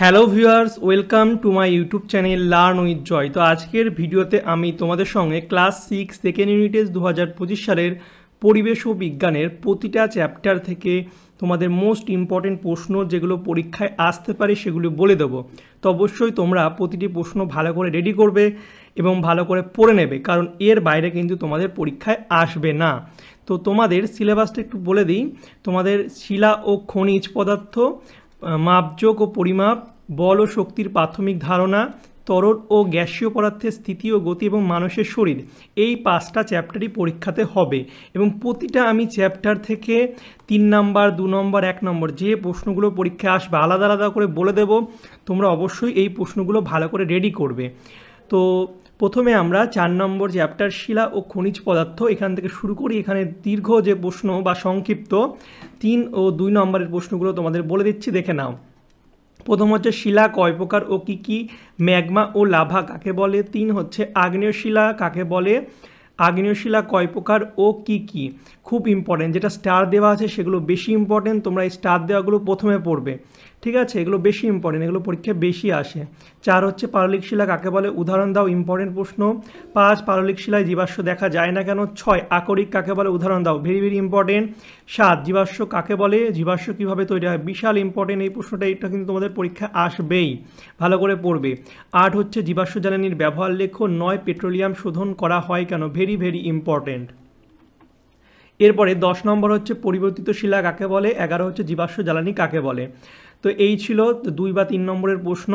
Hello viewers, welcome to my YouTube channel learn with Joy. তো আজকের ভিডিওতে আমি তোমাদের সঙ্গে ক্লাস 6 সেকেন্ড ইউনিটেজ 2025 সালের পরিবেশ ও বিজ্ঞানের প্রতিটা চ্যাপ্টার থেকে তোমাদের মোস্ট ইম্পর্টেন্ট প্রশ্ন যেগুলো পরীক্ষায় আসতে পারে সেগুলো বলে দেবো। তো অবশ্যই তোমরা প্রতিটি প্রশ্ন ভালো করে রেডি করবে এবং ভালো করে পড়ে নেবে, কারণ এর বাইরে কিন্তু তোমাদের পরীক্ষায় আসবে না। তো তোমাদের সিলেবাসটা একটু বলে দিই। তোমাদের শিলা ও খনিজ পদার্থ, মাপযোগ ও পরিমাপ, বল ও শক্তির প্রাথমিক ধারণা, তরল ও গ্যাসীয় পদার্থের স্থিতি ও গতি এবং মানুষের শরীর, এই 5টা চ্যাপ্টারই পরীক্ষাতে হবে। এবং প্রতিটা আমি চ্যাপ্টার থেকে 3 নাম্বার, 2 নম্বর, 1 নম্বর যে প্রশ্নগুলো পরীক্ষায় আসবে আলাদা আলাদা করে বলে দেব। তোমরা অবশ্যই এই প্রশ্নগুলো ভালো করে রেডি করবে। তো প্রথমে আমরা 4 নম্বর চ্যাপ্টার শিলা ও খনিজ পদার্থ এখান থেকে শুরু করি। এখানে দীর্ঘ যে প্রশ্ন বা সংক্ষিপ্ত 3 ও 2 নম্বরের প্রশ্নগুলো তোমাদের বলে দিচ্ছি, দেখে নাও। প্রথম হচ্ছে শিলা কয় প্রকার ও কী কী, ম্যাগমা ও লাভা কাকে বলে। 3 হচ্ছে আগ্নেয় শিলা কাকে বলে, আগ্নেয় শিলা কয় প্রকার ও কী কী। খুব ইম্পর্টেন্ট, যেটা স্টার দেওয়া আছে সেগুলো বেশি ইম্পর্টেন্ট, তোমরা এই স্টার দেওয়াগুলো প্রথমে পড়বে, ঠিক আছে? এগুলো বেশি ইম্পর্টেন্ট, এগুলো পরীক্ষায় বেশি আসে। 4 হচ্ছে পাললিক শিলা কাকে বলে, উদাহরণ দাও, ইম্পর্টেন্ট প্রশ্ন। 5 পাললিক শিলায় জীবাশ্ম দেখা যায় না কেন। 6 আকরিক কাকে বলে, উদাহরণ দাও, ভেরি ভেরি ইম্পর্টেন্ট। 7 জীবাশ্ম কাকে বলে, জীবাশ্ম কীভাবে তৈরি হয়, বিশাল ইম্পর্টেন্ট এই প্রশ্নটা, এটা কিন্তু তোমাদের পরীক্ষায় আসবেই, ভালো করে পড়বে। 8 হচ্ছে জীবাশ্ম জ্বালানির ব্যবহার লেখো। 9 পেট্রোলিয়াম শোধন করা হয় কেন, ভেরি ভেরি ইম্পর্টেন্ট। এরপরে 10 নম্বর হচ্ছে পরিবর্তিত শিলা কাকে বলে। 11 হচ্ছে জীবাশ্ম জ্বালানি কাকে বলে। তো এই ছিল 2 বা 3 নম্বরের প্রশ্ন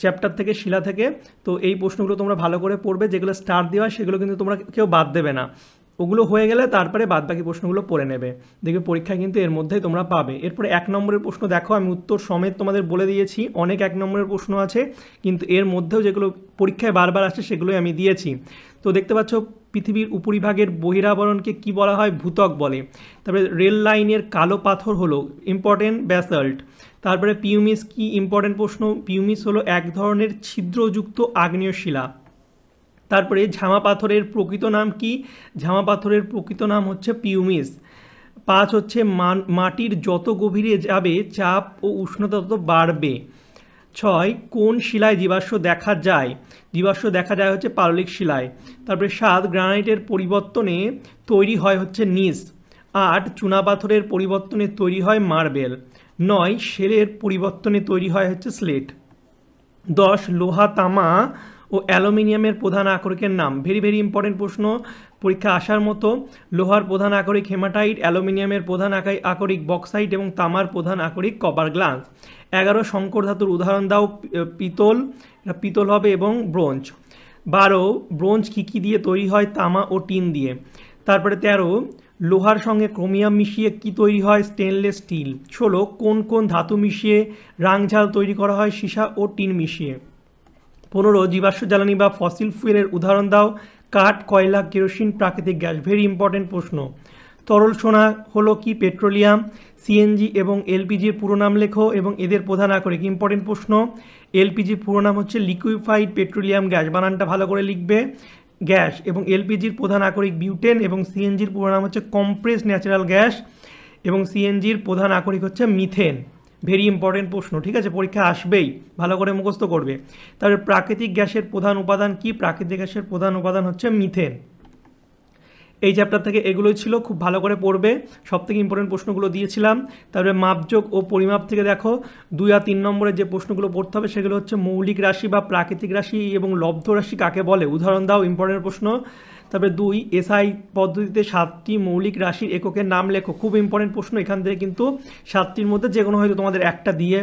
চ্যাপ্টার থেকে, শিলা থেকে। তো এই প্রশ্নগুলো তোমরা ভালো করে পড়বে, যেগুলো স্টার দেওয়া সেগুলো কিন্তু তোমরা কেউ বাদ দেবে না। ওগুলো হয়ে গেলে তারপরে বাদবাকি প্রশ্নগুলো পড়ে নেবে, দেখবে পরীক্ষায় কিন্তু এর মধ্যেই তোমরা পাবে। এরপরে 1 নম্বরের প্রশ্ন দেখো, আমি উত্তর সমেত তোমাদের বলে দিয়েছি। অনেক 1 নম্বরের প্রশ্ন আছে, কিন্তু এর মধ্যেও যেগুলো পরীক্ষায় বারবার আসে সেগুলোই আমি দিয়েছি। তো দেখতে পাচ্ছ, পৃথিবীর উপরিভাগের বহিরাবরণকে কি বলা হয়, ভূত্বক বলে। তারপরে রেল লাইনের কালো পাথর হলো ইম্পর্টেন্ট ব্যাসাল্ট। তারপরে পিউমিস কি, ইম্পর্টেন্ট প্রশ্ন। পিউমিস হলো এক ধরনের ছিদ্রযুক্ত আগ্নেয় শিলা। তারপরে ঝামা পাথরের প্রকৃত নাম কি, ঝামা পাথরের প্রকৃত নাম হচ্ছে পিউমিস। 5 হচ্ছে মাটির যত গভীরে যাবে চাপ ও উষ্ণতা তত বাড়বে। 6 কোন শিলায় জীবাশ্ম দেখা যায়, জীবাশ্ম দেখা যায় হচ্ছে পাললিক শিলায়। তারপরে 7 গ্রানাইটের পরিবর্তনে তৈরি হয় হচ্ছে নিস। 8 চুনাপাথরের পরিবর্তনে তৈরি হয় মার্বেল। 9 শেলের পরিবর্তনে তৈরি হয় হচ্ছে স্লেট। 10 লোহা, তামা ও অ্যালুমিনিয়ামের প্রধান আকরিকের নাম, ভেরি ভেরি ইম্পর্টেন্ট প্রশ্ন, পরীক্ষা আসার মতো। লোহার প্রধান আকরিক হেমাটাইট, অ্যালুমিনিয়ামের প্রধান আকরিক বক্সাইট এবং তামার প্রধান আকরিক কপার গ্লাস। 11 সংকর ধাতুর উদাহরণ দাও, পিতল, এটা পিতল হবে, এবং ব্রোঞ্জ। 12 ব্রোঞ্জ কী কী দিয়ে তৈরি হয়, তামা ও টিন দিয়ে। তারপরে 13 লোহার সঙ্গে ক্রোমিয়াম মিশিয়ে কি তৈরি হয়, স্টেনলেস স্টিল। 16 কোন কোন ধাতু মিশিয়ে রাংঝাল তৈরি করা হয়, সীসা ও টিন মিশিয়ে। 15 জীবাশ্ম জ্বালানি বা ফসিল ফুয়েলের উদাহরণ দাও, কাঠ, কয়লা, কেরোসিন, প্রাকৃতিক গ্যাস, ভেরি ইম্পর্টেন্ট প্রশ্ন। তরল সোনা হলো কি, পেট্রোলিয়াম। সিএনজি এবং এলপিজির পুরো নাম লেখো এবং এদের প্রধান আকরিক, ইম্পর্টেন্ট প্রশ্ন। এলপিজির পুরো নাম হচ্ছে লিকুইফাইড পেট্রোলিয়াম গ্যাস, বানানটা ভালো করে লিখবে, গ্যাস। এবং এলপিজির প্রধান আকরিক বিউটেন, এবং সিএনজির পুরো নাম হচ্ছে কম্প্রেসড ন্যাচারাল গ্যাস, এবং সিএনজির প্রধান আকরিক হচ্ছে মিথেন, ভেরি ইম্পর্টেন্ট প্রশ্ন, ঠিক আছে? পরীক্ষা আসবেই, ভালো করে মুখস্থ করবে। তারপরে প্রাকৃতিক গ্যাসের প্রধান উপাদান কি, প্রাকৃতিক গ্যাসের প্রধান উপাদান হচ্ছে মিথেন। এই চ্যাপ্টার থেকে এগুলোই ছিল, খুব ভালো করে পড়বে, সবথেকে ইম্পর্টেন্ট প্রশ্নগুলো দিয়েছিলাম। তারপরে মাপযোগ ও পরিমাপ থেকে দেখো 2 আর 3 নম্বরের যে প্রশ্নগুলো পড়তে হবে সেগুলো হচ্ছে মৌলিক রাশি বা প্রাকৃতিক রাশি এবং লব্ধ রাশি কাকে বলে, উদাহরণ দাও, ইম্পর্টেন্ট প্রশ্ন। তারপরে 2 এসআই পদ্ধতিতে 7টি মৌলিক রাশির এককের নাম লেখো, খুব ইম্পর্টেন্ট প্রশ্ন। এখান থেকে কিন্তু 7টির মধ্যে যে কোনো হয়তো তোমাদের একটা দিয়ে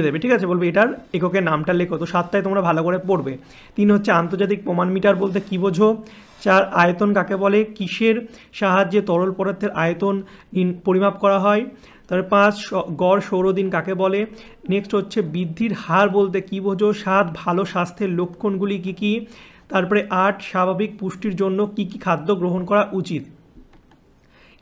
দেবে, ঠিক আছে? বলবে এটার এককের নামটা লেখো, তো 7টাই তোমরা ভালো করে পড়বে। 3 হচ্ছে আন্তর্জাতিক প্রমাণ মিটার বলতে কী বোঝো। 4 আয়তন কাকে বলে, কিসের সাহায্যে তরল পদার্থের আয়তন পরিমাপ করা হয়। তারপরে 5 গড় সৌরদিন কাকে বলে। নেক্সট হচ্ছে বৃদ্ধির হার বলতে কী বোঝো। 7 ভালো স্বাস্থ্যের লক্ষণগুলি কী কী। তারপরে 8 স্বাভাবিক পুষ্টির জন্য কী কী খাদ্য গ্রহণ করা উচিত।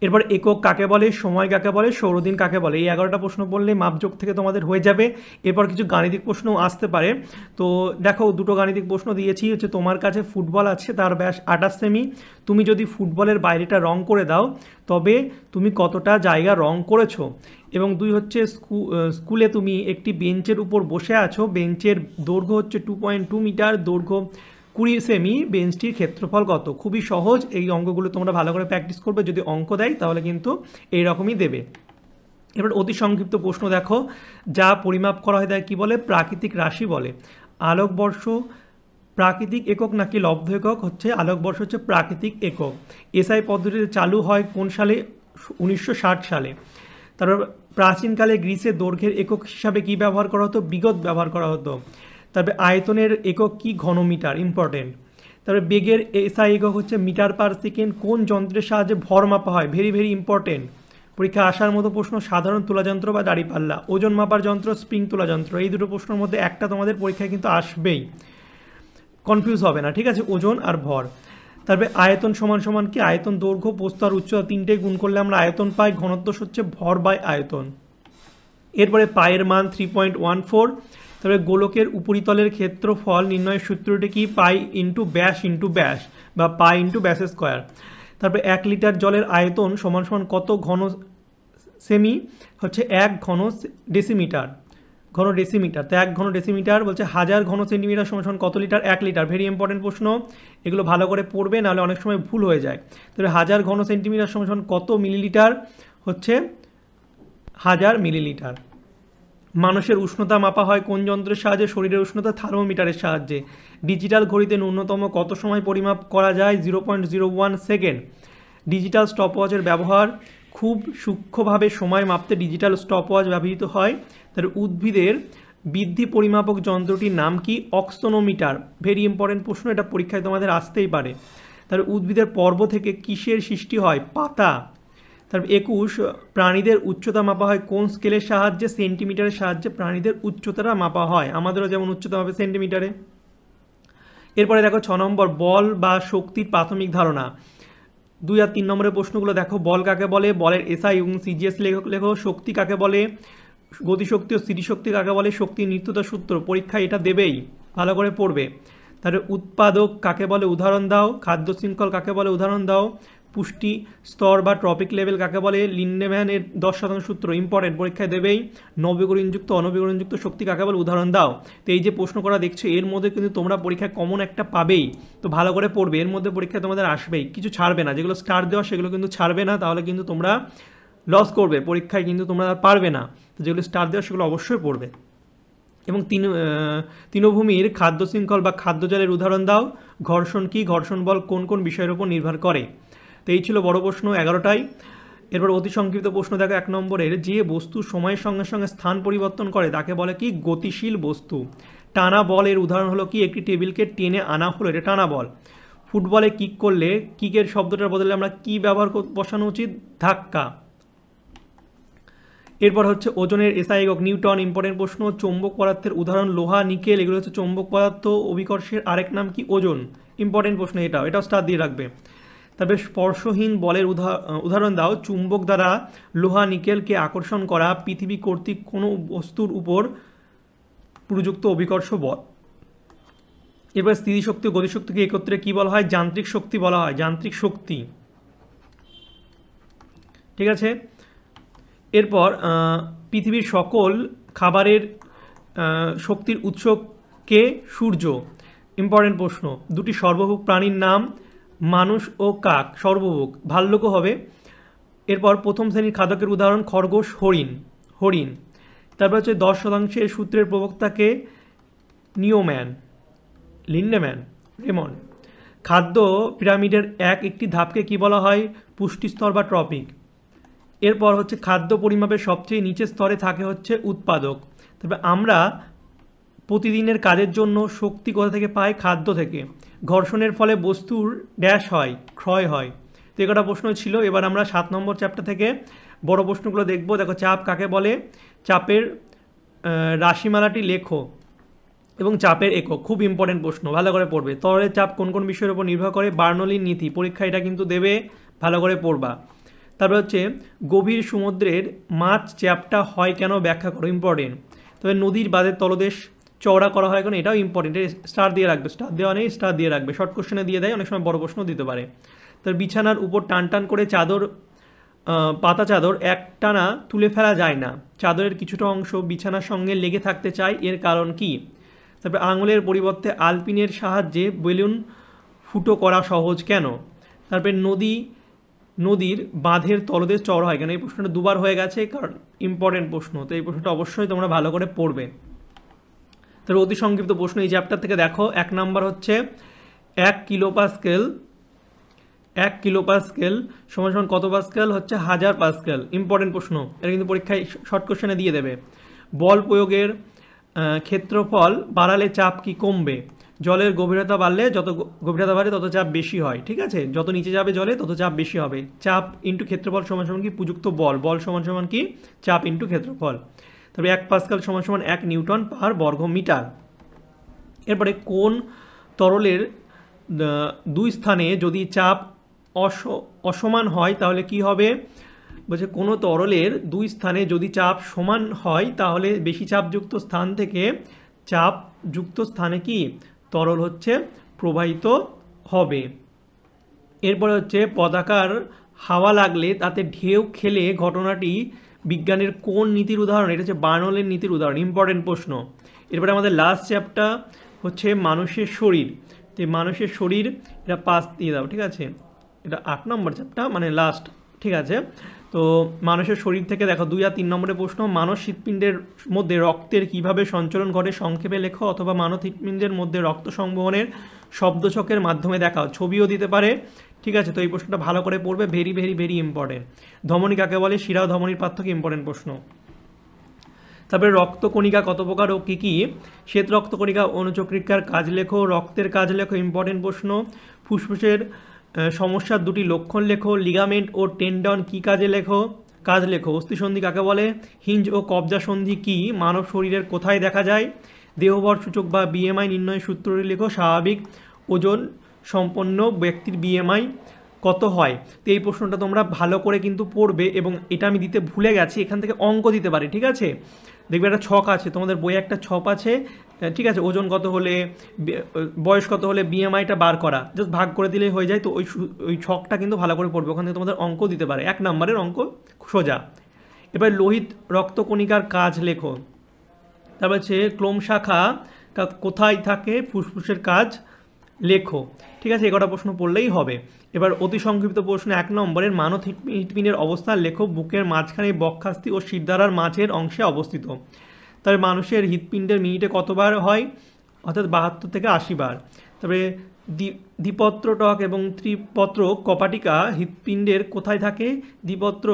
এরপর একক কাকে বলে, সময় কাকে বলে, সৌরদিন কাকে বলে, এই 11টা প্রশ্ন বললে মাপযোগ থেকে তোমাদের হয়ে যাবে। এরপর কিছু গাণিতিক প্রশ্নও আসতে পারে। তো দেখো, দুটো গাণিতিক প্রশ্ন দিয়েছি। হচ্ছে তোমার কাছে ফুটবল আছে, তার ব্যাস 28 সেমি। তুমি যদি ফুটবলের বাইরেটা রং করে দাও তবে তুমি কতটা জায়গা রং করেছো। এবং 2 হচ্ছে স্কুলে তুমি একটি বেঞ্চের উপর বসে আছো, বেঞ্চের দৈর্ঘ্য হচ্ছে 2.2 মিটার, দৈর্ঘ্য 20 সেমি, বেঞ্চটির ক্ষেত্রফল কত। খুবই সহজ, এই অঙ্কগুলো তোমরা ভালো করে প্র্যাকটিস করবে। যদি অঙ্ক দেয় তাহলে কিন্তু এইরকমই দেবে। এবার অতি সংক্ষিপ্ত প্রশ্ন দেখো, যা পরিমাপ করা হয় তাকে কী বলে, প্রাকৃতিক রাশি বলে। আলোকবর্ষ প্রাকৃতিক একক নাকি লব্ধ একক, হচ্ছে আলোকবর্ষ হচ্ছে প্রাকৃতিক একক। এসআই পদ্ধতিতে চালু হয় কোন সালে, 1960 সালে। তারপর প্রাচীনকালে গ্রিসে দৈর্ঘ্যের একক হিসাবে কী ব্যবহার করা হতো, বিগত ব্যবহার করা হতো। তারপরে আয়তনের একক কি, ঘনমিটার, ইম্পর্টেন্ট। তারপরে বেগের এসআই একক হচ্ছে মিটার পার সেকেন্ড। কোন যন্ত্রের সাহায্যে ভর মাপা হয়, ভেরি ভেরি ইম্পর্টেন্ট, পরীক্ষায় আসার মতো প্রশ্ন। সাধারণ তুলাযন্ত্র বা দাঁড়িপাল্লা, ওজন মাপার যন্ত্র, স্প্রিং তুলাযন্ত্র। এই দুটো প্রশ্নের মধ্যে একটা তোমাদের পরীক্ষায় কিন্তু আসবেই, কনফিউজ হবে না, ঠিক আছে, ওজন আর ভর। তারপরে আয়তন সমান সমান কি, আয়তন দৈর্ঘ্য, প্রস্থ আর উচ্চতা তিনটে গুণ করলে আমরা আয়তন পাই। ঘনত্ব হচ্ছে ভর বাই আয়তন। এরপরে পায়ের মান 3.14। তারপরে গোলকের উপরিতলের ক্ষেত্রফল নির্ণয়ের সূত্রটি কি, পাই ইন্টু ব্যাস বা পাই ইন্টু ব্যাস স্কোয়ার। তারপরে 1 লিটার জলের আয়তন সমান সমান কত ঘন সেমি, হচ্ছে 1 ঘন ডেসিমিটার, ঘন ডেসিমিটার। তো 1 ঘন ডেসিমিটার বলছে 1000 ঘন সেন্টিমিটার সমান সমান কত লিটার, 1 লিটার। ভেরি ইম্পর্টেন্ট প্রশ্ন, এগুলো ভালো করে পড়বে, নাহলে অনেক সময় ভুল হয়ে যায়। তাহলে 1000 ঘন সেন্টিমিটার সমান সমান কত মিলিলিটার, হচ্ছে 1000 মিলিলিটার। মানুষের উষ্ণতা মাপা হয় কোন যন্ত্রের সাহায্যে, শরীরের উষ্ণতা থার্মোমিটারের সাহায্যে। ডিজিটাল ঘড়িতে ন্যূনতম কত সময় পরিমাপ করা যায়, 0.01 সেকেন্ড। ডিজিটাল স্টপওয়াচের ব্যবহার, খুব সূক্ষ্মভাবে সময় মাপতে ডিজিটাল স্টপওয়াচ ব্যবহৃত হয়। তার উদ্ভিদের বৃদ্ধি পরিমাপক যন্ত্রটির নাম কি, অক্সোনোমিটার। ভেরি ইম্পর্টেন্ট প্রশ্ন, এটা পরীক্ষায় তোমাদের আসতেই পারে। তার উদ্ভিদের পর্ব থেকে কিসের সৃষ্টি হয়, পাতা। তারপর 21, প্রাণীদের উচ্চতা মাপা হয় কোন স্কেলের সাহায্যে, সেন্টিমিটারের সাহায্যে প্রাণীদের উচ্চতাটা মাপা হয়। আমাদেরও যেমন উচ্চতা হবে সেন্টিমিটারে। এরপরে দেখো 6 নম্বর, বল বা শক্তির প্রাথমিক ধারণা। 2 আর 3 নম্বরের প্রশ্নগুলো দেখো। বল কাকে বলে, বলের এসআই এবং সিজিএস লেখো। শক্তি কাকে বলে, গতিশক্তি ও স্থিতিশক্তি কাকে বলে, শক্তির নিত্যতা সূত্র। পরীক্ষা এটা দেবেই, ভালো করে পড়বে। তাহলে উৎপাদক কাকে বলে, উদাহরণ দাও। খাদ্য শৃঙ্খল কাকে বলে, উদাহরণ দাও। পুষ্টি স্তর বা ট্রপিক লেভেল কাকে বলে, লিন্ডেম্যানের 10% সূত্র, ইম্পর্টেন্ট, পরীক্ষায় দেবেই। নবীকরণযুক্ত অনবীকরণযুক্ত শক্তি কাকে বলে, উদাহরণ দাও। তো এই যে প্রশ্ন করা দেখছো, এর মধ্যে কিন্তু তোমরা পরীক্ষায় কমন একটা পাবেই, তো ভালো করে পড়বে। এর মধ্যে পরীক্ষায় তোমাদের আসবেই, কিছু ছাড়বে না। যেগুলো স্টার দেওয়া সেগুলো কিন্তু ছাড়বে না, তাহলে কিন্তু তোমরা লস করবে, পরীক্ষায় কিন্তু তোমরা আর পারবে না। তো যেগুলো স্টার দেওয়া সেগুলো অবশ্যই পড়বে। এবং তৃণভূমির খাদ্য শৃঙ্খল বা খাদ্য জালের উদাহরণ দাও। ঘর্ষণ কি, ঘর্ষণ বল কোন কোন বিষয়ের উপর নির্ভর করে। তো এই ছিল বড় প্রশ্ন 11টাই। এরপর অতি সংক্ষিপ্ত প্রশ্ন দেখো 1 নম্বরের, যে বস্তু সময়ের সঙ্গে সঙ্গে স্থান পরিবর্তন করে তাকে বলে কি, গতিশীল বস্তু। টানা বলের উদাহরণ হলো কি, একটি টেবিলকে টেনে আনা হলো, এটা টানা বল। ফুটবলে কিক করলে কিকের শব্দটার বদলে আমরা কি ব্যবহার বসানো উচিত, ধাক্কা। এরপর হচ্ছে ওজনের এসআই একক, নিউটন, ইম্পর্টেন্ট প্রশ্ন। চৌম্বক পদার্থের উদাহরণ লোহা, নিকেল, এগুলো হচ্ছে চৌম্বক পদার্থ। অভিকর্ষের আরেক নাম কি, ওজন, ইম্পর্টেন্ট প্রশ্ন, এটাও স্টার দিয়ে রাখবে। তবে স্পর্শহীন বলের উদাহরণ দাও। চুম্বক দ্বারা লোহা নিকেলকে আকর্ষণ করা পৃথিবী কর্তৃক কোনো বস্তুর উপর প্রযুক্ত অভিকর্ষ বল। এবার স্থিতিশক্তি ও গতিশক্তিকে একত্রে কি বলা হয়, যান্ত্রিক শক্তি বলা হয়, যান্ত্রিক শক্তি, ঠিক আছে। এরপর পৃথিবীর সকল খাবারের শক্তির উৎসকে, সূর্য, ইম্পর্টেন্ট প্রশ্ন। 2টি সর্বভোগ প্রাণীর নাম, মানুষ ও কাক। সর্বভোগ, ভাল্লুকও হবে। এরপর প্রথম শ্রেণীর খাদকের উদাহরণ, খরগোশ, হরিণ। তারপর হচ্ছে 10% সূত্রের প্রবক্তাকে, নিওম্যান, লিন্ডেম্যান, রেমন্ড। খাদ্য পিরামিডের একটি ধাপকে কি বলা হয়, পুষ্টিস্তর বা ট্রপিক। এরপর হচ্ছে খাদ্য পরিমাপের সবচেয়ে নিচের স্তরে থাকে হচ্ছে উৎপাদক। তবে আমরা প্রতিদিনের কাজের জন্য শক্তি কোথা থেকে পাই, খাদ্য থেকে। ঘর্ষণের ফলে বস্তুর ড্যাশ হয়, ক্ষয় হয়। তো একটা প্রশ্ন ছিল। এবার আমরা 7 নম্বর চ্যাপ্টার থেকে বড় প্রশ্নগুলো দেখব। দেখো, চাপ কাকে বলে, চাপের রাশিমালাটি লেখো এবং চাপের একক, খুব ইম্পর্টেন্ট প্রশ্ন, ভালো করে পড়বে। তরলের চাপ কোন কোন বিষয়ের উপর নির্ভর করে, বার্নৌলির নীতি, পরীক্ষা এটা কিন্তু দেবে, ভালো করে পড়বা। তারপরে হচ্ছে গভীর সমুদ্রের মাছ চ্যাপ্টা হয় কেন ব্যাখ্যা করো, ইম্পর্টেন্ট। তবে নদীর বাঁধের তলদেশ চওড়া করা হয় কেন, এটাও ইম্পর্টেন্ট, স্টার দিয়ে রাখবে, স্টার দেওয়া নেই স্টার দিয়ে রাখবে, শর্ট কোশ্চেনে দিয়ে দেয়, অনেক সময় বড় প্রশ্ন দিতে পারে। তার বিছানার উপর টান টান করে চাদর পাতা চাদর একটানা তুলে ফেলা যায় না, চাদরের কিছুটা অংশ বিছানার সঙ্গে লেগে থাকতে চায়, এর কারণ কি? তারপরে আঙুলের পরিবর্তে আলপিনের সাহায্যে বেলুন ফুটো করা সহজ কেন? তারপরে নদীর বাঁধের তলদেশ চওড়া হয় কেন, এই প্রশ্নটা দুবার হয়ে গেছে, কারণ ইম্পর্টেন্ট প্রশ্ন, তো এই প্রশ্নটা অবশ্যই তোমরা ভালো করে পড়বে। তার অতি সংক্ষিপ্ত প্রশ্ন এই চ্যাপ্টার থেকে দেখো, 1 নাম্বার হচ্ছে 1 কিলোপাস্কেল সমান সমান কত পাস্কেল, হচ্ছে 1000 পাস্কেল, ইম্পর্টেন্ট প্রশ্ন, এটা কিন্তু পরীক্ষায় শর্ট কোশ্চেনে দিয়ে দেবে। বল প্রয়োগের ক্ষেত্রফল বাড়ালে চাপ কি কমবে? জলের গভীরতা বাড়লে যত গভীরতা বাড়ে তত চাপ বেশি হয়, ঠিক আছে, যত নিচে যাবে জলে তত চাপ বেশি হবে। চাপ ইন্টু ক্ষেত্রফল সমান সমান কি প্রযুক্ত বল, বল সমান সমান কি চাপ ইন্টু ক্ষেত্রফল। তবে 1 পাস্কেল সমান সমান 1 নিউটন পার বর্গ মিটার। এরপরে কোন তরলের 2 স্থানে যদি চাপ অসমান হয় তাহলে কি হবে? বলছে কোনো তরলের 2 স্থানে যদি চাপ সমান হয় তাহলে বেশি চাপযুক্ত স্থান থেকে চাপযুক্ত স্থানে কি তরল হচ্ছে প্রবাহিত হবে। এরপরে হচ্ছে পদাকার হাওয়া লাগলে তাতে ঢেউ খেলে ঘটনাটি বিজ্ঞানের কোন নীতির উদাহরণ? এটা হচ্ছে বার্নৌলির নীতির উদাহরণ, ইম্পর্টেন্ট প্রশ্ন। এরপরে আমাদের লাস্ট চ্যাপ্টার হচ্ছে মানুষের শরীর, তো মানুষের শরীর এটা 5 দিয়ে দাও, ঠিক আছে, এটা 8 নম্বর চ্যাপ্টার মানে লাস্ট, ঠিক আছে। তো মানুষের শরীর থেকে দেখো 2 আর 3 নম্বরের প্রশ্ন, মানব হৃৎপিণ্ডের মধ্যে রক্তের কিভাবে সঞ্চালন ঘটে সংক্ষেপে লেখো, অথবা মানব হৃৎপিণ্ডের মধ্যে রক্ত সংবহনের শব্দছকের মাধ্যমে দেখাও, ছবিও দিতে পারে, ঠিক আছে। তো এই প্রশ্নটা ভালো করে পড়বে, ভেরি ভেরি ভেরি ইম্পর্টেন্ট। ধমনী কাকে বলে, শিরা ও ধমনীর পার্থক্য, ইম্পর্টেন্ট প্রশ্ন। তারপরে রক্তকণিকা কত প্রকার ও কী কী? শ্বেত রক্তকণিকা অনুচক্রিকার কাজ লেখো, রক্তের কাজ লেখো, ইম্পর্টেন্ট প্রশ্ন। ফুসফুসের সমস্যার 2টি লক্ষণ লেখো, লিগামেন্ট ও টেন্ডন কী কাজ লেখো। অস্থিসন্ধি কাকে বলে? হিঞ্জ ও কবজা সন্ধি কী? মানব শরীরের কোথায় দেখা যায়? দেহভর সূচক বা বিএমআই নির্ণয়ের সূত্রটি লেখো। স্বাভাবিক ওজন সম্পন্ন ব্যক্তির বিএমআই কত হয়? তো এই প্রশ্নটা তোমরা ভালো করে কিন্তু পড়বে, এবং এটা আমি দিতে ভুলে গেছি, এখান থেকে অঙ্ক দিতে পারি, ঠিক আছে। দেখবে একটা ছক আছে তোমাদের বইয়ে, একটা ছক আছে, ঠিক আছে, ওজন কত হলে বয়স কত হলে বিএমআইটা বার করা, জাস্ট ভাগ করে দিলেই হয়ে যায়। তো ওই ছকটা কিন্তু ভালো করে পড়বে, ওখান থেকে তোমাদের অঙ্ক দিতে পারে, 1 নম্বরের অঙ্ক সোজা। এবার লোহিত রক্তকণিকার কাজ লেখো। তারপর হচ্ছে ক্লোম শাখা কোথায় থাকে, ফুসফুসের কাজ লেখো, ঠিক আছে, এগারোটা প্রশ্ন পড়লেই হবে। এবার অতি সংক্ষিপ্ত প্রশ্ন 1 নম্বরের মানব হৃৎপিণ্ডের অবস্থান লেখো, বুকের মাঝখানে বক্ষাস্থি ও শিরদাঁড়ার মাঝের অংশে অবস্থিত। তবে মানুষের হৃৎপিণ্ডের মিনিটে কতবার হয়, অর্থাৎ 72 থেকে 80 বার। তবে দ্বিপত্রটক এবং ত্রিপত্র কপাটিকা হৃৎপিণ্ডের কোথায় থাকে? দ্বিপত্র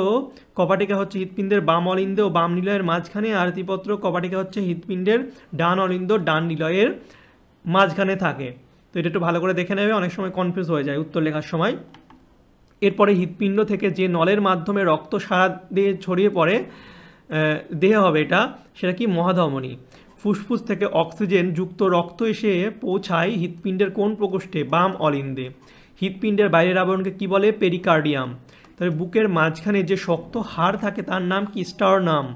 কপাটিকা হচ্ছে হৃৎপিণ্ডের বাম অলিন্দ ও বাম নিলয়ের মাঝখানে, আর ত্রিপত্র কপাটিকা হচ্ছে হৃৎপিণ্ডের ডান অলিন্দ ডান নিলয়ের মাঝখানে থাকে। তো এটা একটু ভালো করে দেখে নেবে, অনেক সময় কনফিউজ হয়ে যায় উত্তর লেখার সময়। এরপরে হৃৎপিণ্ড থেকে যে নলের মাধ্যমে রক্ত সারা দেহে ছড়িয়ে পড়ে দেহে হবে এটা, সেটা কি? মহাধমনী। ফুসফুস থেকে অক্সিজেন যুক্ত রক্ত এসে পৌঁছায় হৃৎপিণ্ডের কোন প্রকোষ্ঠে? বাম অলিন্দে। হৃৎপিণ্ডের বাইরের আবরণকে কি বলে? পেরিকার্ডিয়াম। তবে বুকের মাঝখানে যে শক্ত হাড় থাকে তার নাম কি? স্টার্নাম।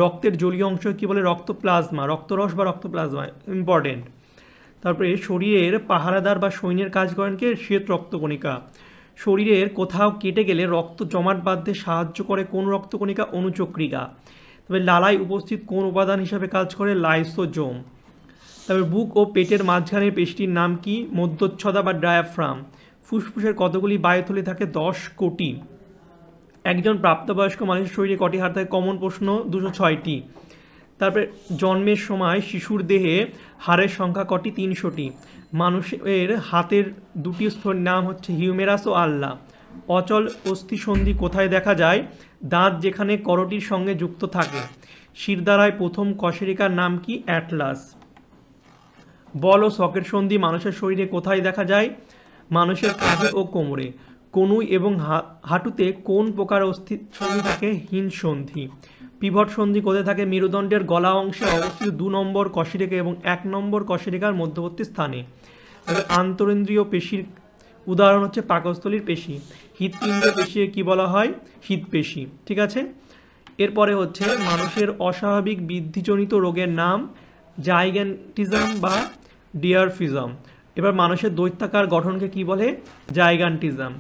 রক্তের জলীয় অংশ কি বলে? রক্তপ্লাজমা, রক্তরস বা রক্তপ্লাজমা, ইম্পর্টেন্ট। তারপরে শরীরের পাহারাদার বা সৈন্যের কাজ করেন কে? শ্বেত রক্তকণিকা। শরীরের কোথাও কেটে গেলে রক্ত জমাট বাঁধতে সাহায্য করে কোন রক্তকণিকা? অনুচক্রিকা। তবে লালায় উপস্থিত কোন উপাদান হিসাবে কাজ করে? লাইসোজোম। তবে বুক ও পেটের মাঝখানের পেশিটির নাম কি? মধ্যচ্ছদা বা ডায়াফ্রাম। ফুসফুসের কতগুলি বায়ুথলি থাকে? 10 কোটি। একজন প্রাপ্তবয়স্ক মানুষের শরীরে কটি হাড় থাকে? কমন প্রশ্ন, 206টি। তারপরে জন্মের সময় শিশুর দেহে হাড়ের সংখ্যা কটি? 300টি। মানুষের হাতের 2টি স্তনের নাম হচ্ছে হিউমেরাস ও আল্লা। অচল অস্থিসন্ধি কোথায় দেখা যায়? দাঁত যেখানে করটির সঙ্গে যুক্ত থাকে। শিরদাঁড়ায় প্রথম কশেরিকার নাম কি? অ্যাটলাস। বল ও সকেট সন্ধি মানুষের শরীরে কোথায় দেখা যায়? মানুষের কাঁধে ও কোমরে। কনুই এবং হাঁটুতে কোন প্রকার সন্ধি থাকে? হিঞ্জ সন্ধি। পিভট সন্ধি কোথায় থাকে? মেরুদণ্ডের গলা অংশে অবস্থিত 2 নম্বর কশেরিকা এবং 1 নম্বর কশেরিকার মধ্যবর্তী স্থানে। আন্তরিন্দ্রিয় পেশির উদাহরণ হচ্ছে পাকস্থলীর পেশি। হৃৎপিণ্ড পেশি কি বলা হয়? হৃৎপেশি। ঠিক আছে, এরপরে হচ্ছে মানুষের অস্বাভাবিক বৃদ্ধিজনিত রোগের নাম জাইগ্যান্টিজম বা ডিয়ারফিজম। এবার মানুষের দৈত্যাকার গঠনকে কি বলে? জাইগান্টিজম।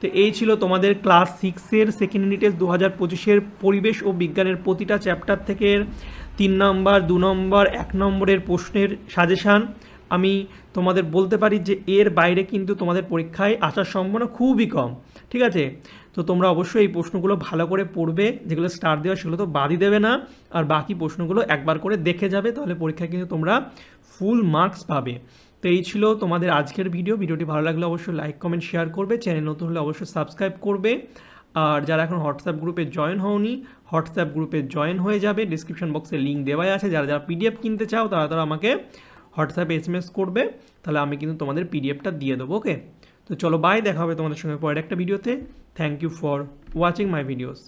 তো এই ছিল তোমাদের ক্লাস 6-এর সেকেন্ড ইউনিট টেস্ট 2025-এর পরিবেশ ও বিজ্ঞানের প্রতিটা চ্যাপ্টার থেকে 3 নম্বর, 2 নম্বর, 1 নম্বরের প্রশ্নের সাজেশান। আমি তোমাদের বলতে পারি যে এর বাইরে কিন্তু তোমাদের পরীক্ষায় আসার সম্ভাবনা খুবই কম। ঠিক আছে, তো তোমরা অবশ্যই এই প্রশ্নগুলো ভালো করে পড়বে, যেগুলো স্টার দেওয়া সেগুলো তো বাদই দেবে না, আর বাকি প্রশ্নগুলো একবার করে দেখে যাবে, তাহলে পরীক্ষায় কিন্তু তোমরা ফুল মার্কস পাবে। তো এই ছিল তোমাদের আজকের ভিডিওটি ভালো লাগলে অবশ্যই লাইক, কমেন্ট, শেয়ার করবে। চ্যানেল নতুন হলে অবশ্যই সাবস্ক্রাইব করবে। আর যারা এখন হোয়াটসঅ্যাপ গ্রুপে জয়েন হওনি, হোয়াটসঅ্যাপ গ্রুপে জয়েন হয়ে যাবে, ডিসক্রিপশন বক্সে লিঙ্ক দেওয়াই আছে। যারা যারা পিডিএফ কিনতে চাও তারা আমাকে হোয়াটসঅ্যাপে SMS করবে, তাহলে আমি কিন্তু তোমাদের পিডিএফটা দিয়ে দেবো। ওকে, তো চলো বাই, দেখা হবে তোমাদের সঙ্গে পরের একটা ভিডিওতে। Thank you for watching my videos.